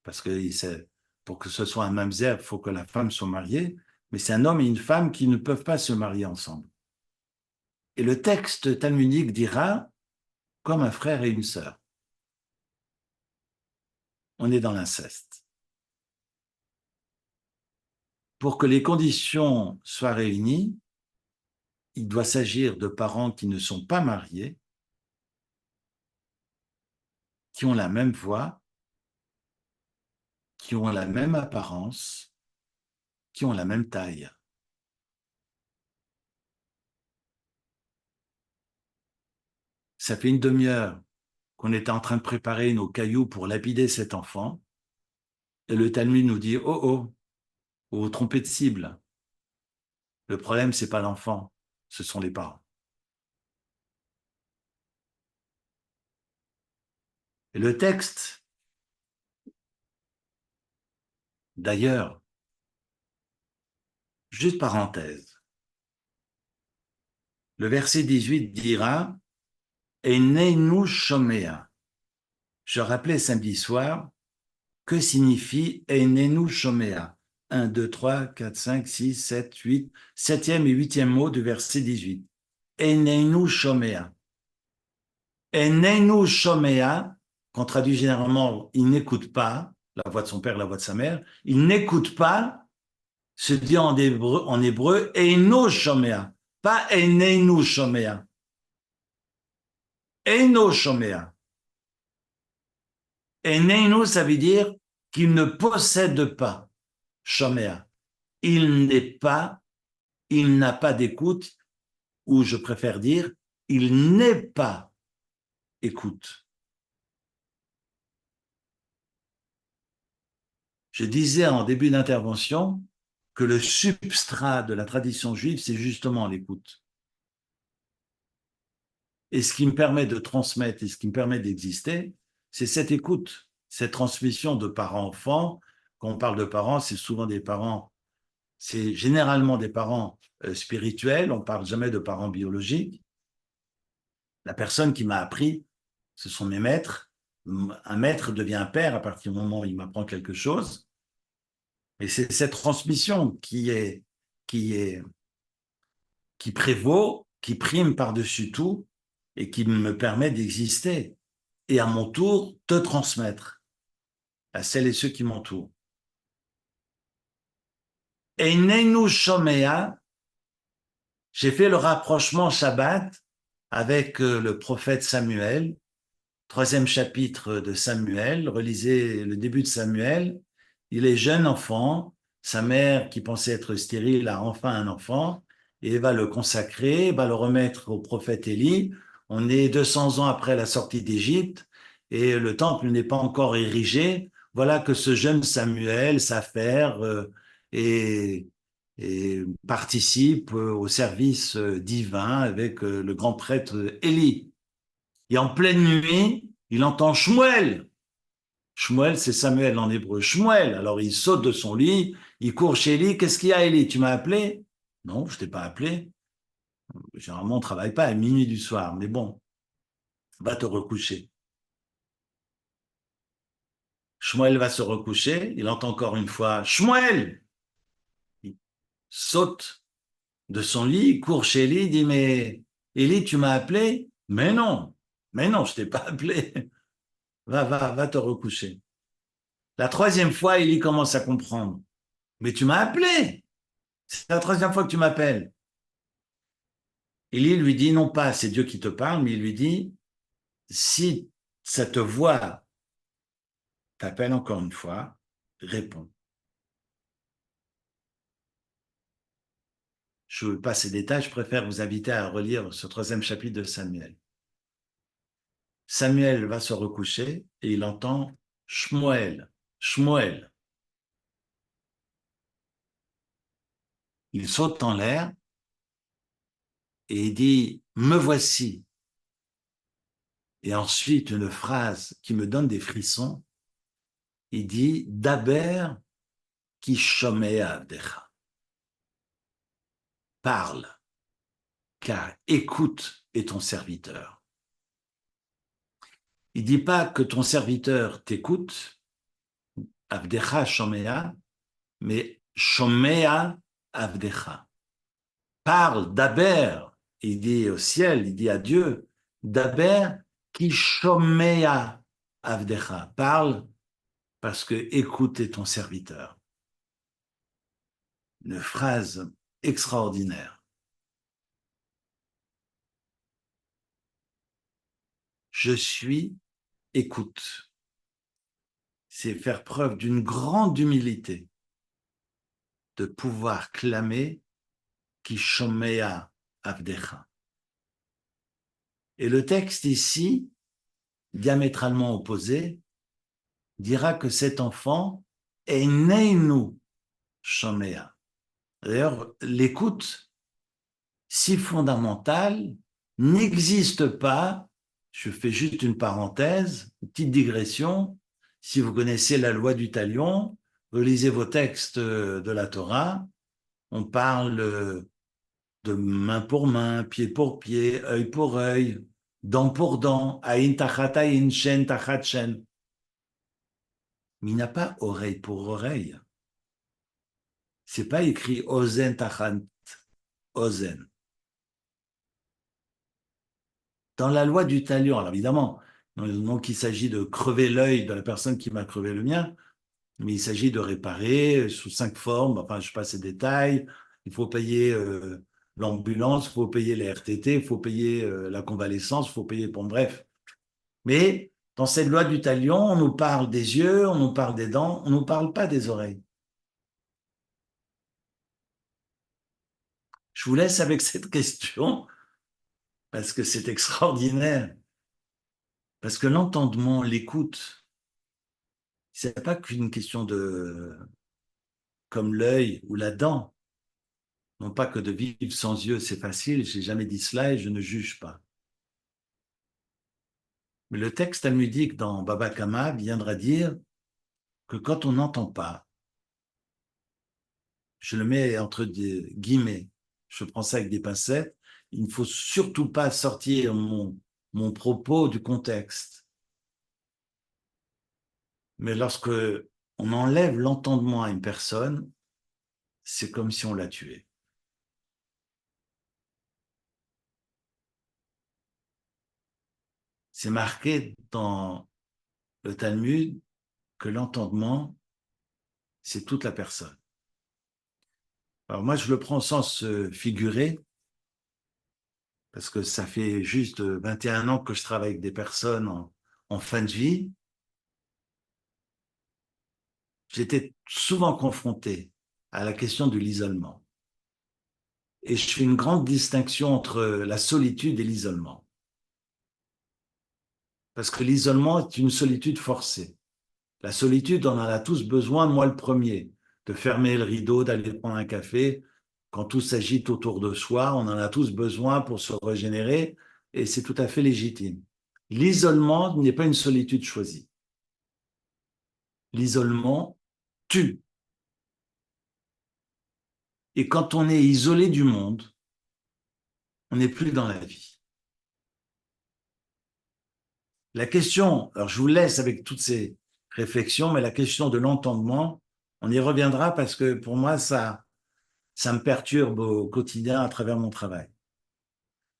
parce que pour que ce soit un mamzer, il faut que la femme soit mariée, mais c'est un homme et une femme qui ne peuvent pas se marier ensemble. Et le texte talmudique dira comme un frère et une sœur. On est dans l'inceste. Pour que les conditions soient réunies, il doit s'agir de parents qui ne sont pas mariés, qui ont la même voix, qui ont la même apparence, qui ont la même taille. Ça fait une demi-heure qu'on était en train de préparer nos cailloux pour lapider cet enfant, et le Talmud nous dit, oh oh, vous vous trompez de cible. Le problème, c'est pas l'enfant, ce sont les parents. Et le texte, d'ailleurs, juste parenthèse, le verset 18 dira, Einenu shomea. Je rappelais samedi soir, que signifie Einenu shomea? 1, 2, 3, 4, 5, 6, 7, 8, septième et huitième mot du verset 18. Einenu shomea. Einenu shomea, qu'on traduit généralement, il n'écoute pas, la voix de son père, la voix de sa mère, il n'écoute pas, se dit en hébreu, Eino shomea, pas Einenu shomea. Eino shomea. Einenu, ça veut dire qu'il ne possède pas shomea. Il n'est pas, il n'a pas d'écoute, ou je préfère dire, il n'est pas écoute. Je disais en début d'intervention que le substrat de la tradition juive, c'est justement l'écoute. Et ce qui me permet de transmettre et ce qui me permet d'exister, c'est cette écoute, cette transmission de parents-enfants. Quand on parle de parents, c'est souvent des parents, c'est généralement des parents spirituels, on ne parle jamais de parents biologiques. La personne qui m'a appris, ce sont mes maîtres. Un maître devient un père à partir du moment où il m'apprend quelque chose. Et c'est cette transmission qui est, qui prévaut, qui prime par-dessus tout et qui me permet d'exister. Et à mon tour, te transmettre à celles et ceux qui m'entourent. Einenu shomea, j'ai fait le rapprochement Shabbat avec le prophète Samuel, troisième chapitre de Samuel, relisez le début de Samuel. Il est jeune enfant, sa mère qui pensait être stérile a enfin un enfant, et va le consacrer, va le remettre au prophète Élie. On est 200 ans après la sortie d'Égypte, et le temple n'est pas encore érigé. Voilà que ce jeune Samuel s'affaire et, et participe au service divin avec le grand prêtre Élie. Et en pleine nuit, il entend Shmuel. Shmuel, c'est Samuel en hébreu. Shmuel. Alors il saute de son lit, il court chez Élie. Qu'est-ce qu'il y a, Élie? Tu m'as appelé? Non, je t'ai pas appelé. Généralement, on ne travaille pas à minuit du soir, mais bon, va te recoucher. Shmuel va se recoucher, il entend encore une fois Shmuel. Il saute de son lit, court chez Élie, dit, mais Élie, tu m'as appelé? Mais non, je t'ai pas appelé. Va te recoucher. La troisième fois, Élie commence à comprendre. Mais tu m'as appelé. C'est la troisième fois que tu m'appelles. Élie lui dit, non pas, c'est Dieu qui te parle, mais il lui dit, si cette voix t'appelle encore une fois, réponds. Je ne veux pas ces détails, je préfère vous inviter à relire ce troisième chapitre de Samuel. Samuel va se recoucher et il entend Shmuel, Shmuel. Il saute en l'air et il dit, me voici. Et ensuite, une phrase qui me donne des frissons, il dit, Daber ki shomea avdecha. Parle, car écoute est ton serviteur. Il dit pas que ton serviteur t'écoute, avdecha shomea, mais shomea avdecha. Parle, Daber, il dit au ciel, il dit à Dieu, Daber ki shomea avdecha. Parle parce que écoute est ton serviteur. Une phrase extraordinaire. Je suis, écoute. C'est faire preuve d'une grande humilité de pouvoir clamer qui shomea avdecha. Et le texte ici, diamétralement opposé, dira que cet enfant est neinu shomea. D'ailleurs, l'écoute si fondamentale n'existe pas. Je fais juste une parenthèse, une petite digression. Si vous connaissez la loi du talion, vous lisez vos textes de la Torah, on parle de main pour main, pied pour pied, œil pour œil, dent pour dent, aïn tachat aïn, shen tachat shen. Mais il n'y a pas oreille pour oreille. C'est pas écrit ozen tachat ozen. Dans la loi du talion, alors évidemment, non qu'il s'agit de crever l'œil de la personne qui m'a crevé le mien, mais il s'agit de réparer sous 5 formes, enfin je passe ces détails, il faut payer l'ambulance, il faut payer les RTT, il faut payer la convalescence, il faut payer, bon bref. Mais dans cette loi du talion, on nous parle des yeux, on nous parle des dents, on ne nous parle pas des oreilles. Je vous laisse avec cette question, parce que c'est extraordinaire, parce que l'entendement, l'écoute, c'est pas qu'une question de comme l'œil ou la dent. Non pas que de vivre sans yeux, c'est facile, j'ai jamais dit cela et je ne juge pas. Mais le texte talmudique dans Baba Kama viendra dire que quand on n'entend pas, je le mets entre des guillemets, je prends ça avec des pincettes, il ne faut surtout pas sortir mon propos du contexte. Mais lorsque on enlève l'entendement à une personne, c'est comme si on l'a tué. C'est marqué dans le Talmud que l'entendement, c'est toute la personne. Alors moi, je le prends au sens figuré, parce que ça fait juste 21 ans que je travaille avec des personnes en fin de vie. J'étais souvent confronté à la question de l'isolement. Et je fais une grande distinction entre la solitude et l'isolement. Parce que l'isolement est une solitude forcée. La solitude, on en a tous besoin, moi le premier, de fermer le rideau, d'aller prendre un café. Quand tout s'agite autour de soi, on en a tous besoin pour se régénérer et c'est tout à fait légitime. L'isolement n'est pas une solitude choisie. L'isolement tue. Et quand on est isolé du monde, on n'est plus dans la vie. La question, alors je vous laisse avec toutes ces réflexions, mais la question de l'entendement, on y reviendra parce que pour moi, ça ça me perturbe au quotidien à travers mon travail.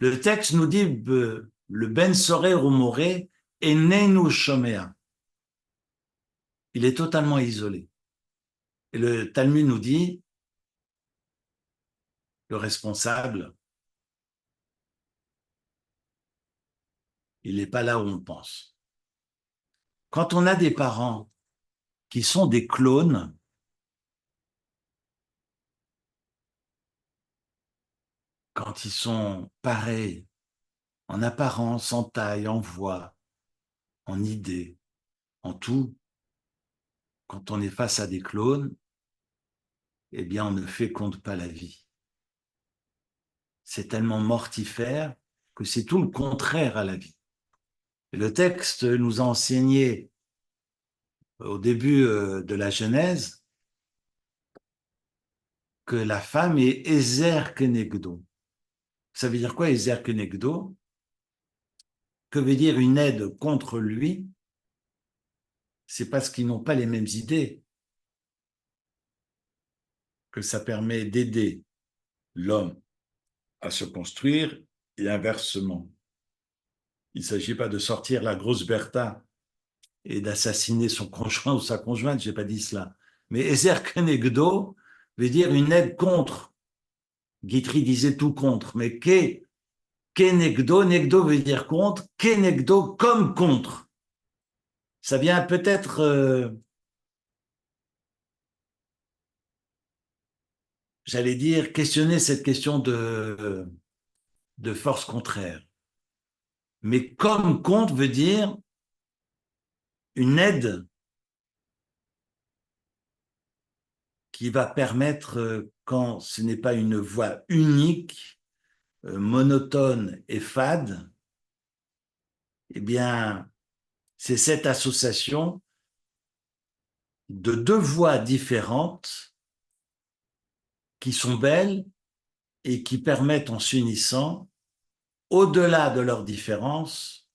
Le texte nous dit le Ben Soré Rumoré Enenu Shomea. Il est totalement isolé. Et le Talmud nous dit le responsable, il n'est pas là où on pense. Quand on a des parents qui sont des clones, quand ils sont pareils en apparence, en taille, en voix, en idée, en tout, quand on est face à des clones, eh bien, on ne féconde pas la vie. C'est tellement mortifère que c'est tout le contraire à la vie. Et le texte nous a enseigné au début de la Genèse que la femme est Ezer Kenegdo. Ça veut dire quoi, Ezer Kenegdo? Que veut dire une aide contre lui? C'est parce qu'ils n'ont pas les mêmes idées que ça permet d'aider l'homme à se construire et inversement. Il ne s'agit pas de sortir la grosse Bertha et d'assassiner son conjoint ou sa conjointe, je n'ai pas dit cela. Mais Ezer Kenegdo veut dire une aide contre. Guitry disait tout contre, mais Kenegdo, negdo veut dire contre, Kenegdo comme contre. Ça vient peut-être, j'allais dire, questionner cette question de force contraire. Mais comme contre veut dire une aide qui va permettre, quand ce n'est pas une voie unique, monotone et fade, eh bien, c'est cette association de deux voix différentes qui sont belles et qui permettent, en s'unissant, au-delà de leurs différences,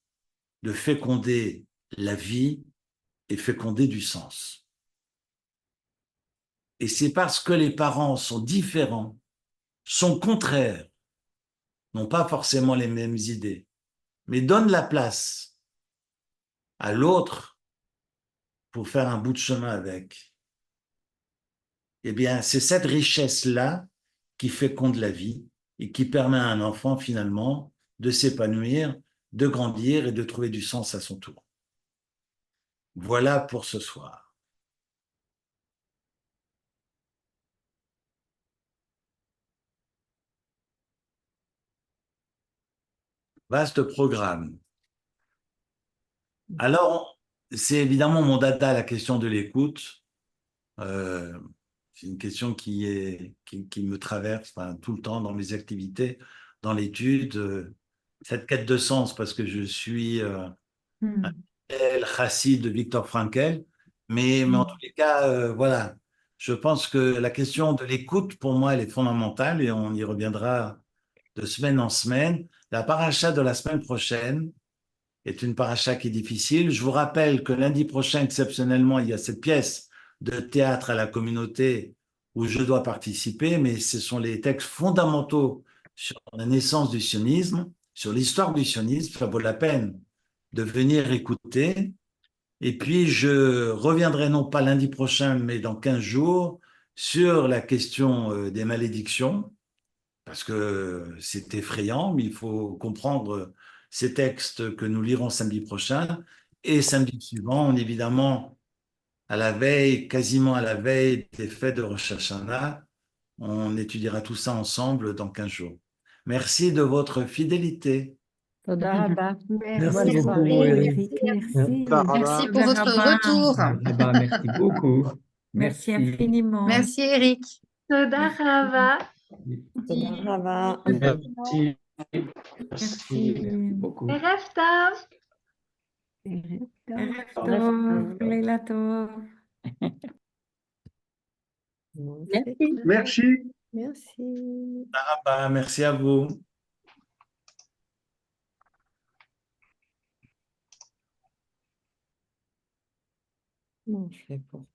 de féconder la vie et féconder du sens. Et c'est parce que les parents sont différents, sont contraires, n'ont pas forcément les mêmes idées, mais donnent la place à l'autre pour faire un bout de chemin avec. Eh bien, c'est cette richesse-là qui féconde la vie et qui permet à un enfant, finalement, de s'épanouir, de grandir et de trouver du sens à son tour. Voilà pour ce soir. Vaste programme. Alors, c'est évidemment mon dada, la question de l'écoute. C'est une question qui me traverse, enfin, tout le temps dans mes activités, dans l'étude. Cette quête de sens, parce que je suis un chassid de Viktor Frankl, mais en tous les cas, voilà, je pense que la question de l'écoute, pour moi, elle est fondamentale et on y reviendra de semaine en semaine. La paracha de la semaine prochaine est une paracha qui est difficile. Je vous rappelle que lundi prochain, exceptionnellement, il y a cette pièce de théâtre à la communauté où je dois participer, mais ce sont les textes fondamentaux sur la naissance du sionisme, sur l'histoire du sionisme. Ça vaut la peine de venir écouter. Et puis, je reviendrai non pas lundi prochain, mais dans 15 jours, sur la question des malédictions, parce que c'est effrayant, mais il faut comprendre ces textes que nous lirons samedi prochain. Et samedi suivant, évidemment, à la veille, quasiment à la veille des fêtes de Rosh Hashanah, on étudiera tout ça ensemble dans 15 jours. Merci de votre fidélité. תודה רבה. Merci beaucoup, Eric. Merci. Merci pour votre retour. Merci beaucoup. Merci infiniment. Merci Eric. תודה רבה. תודה רבה. Merci. Merci beaucoup. ערב טוב. ערב טוב, לילה טוב. Merci. Merci. Merci à vous. Comment je fais pour...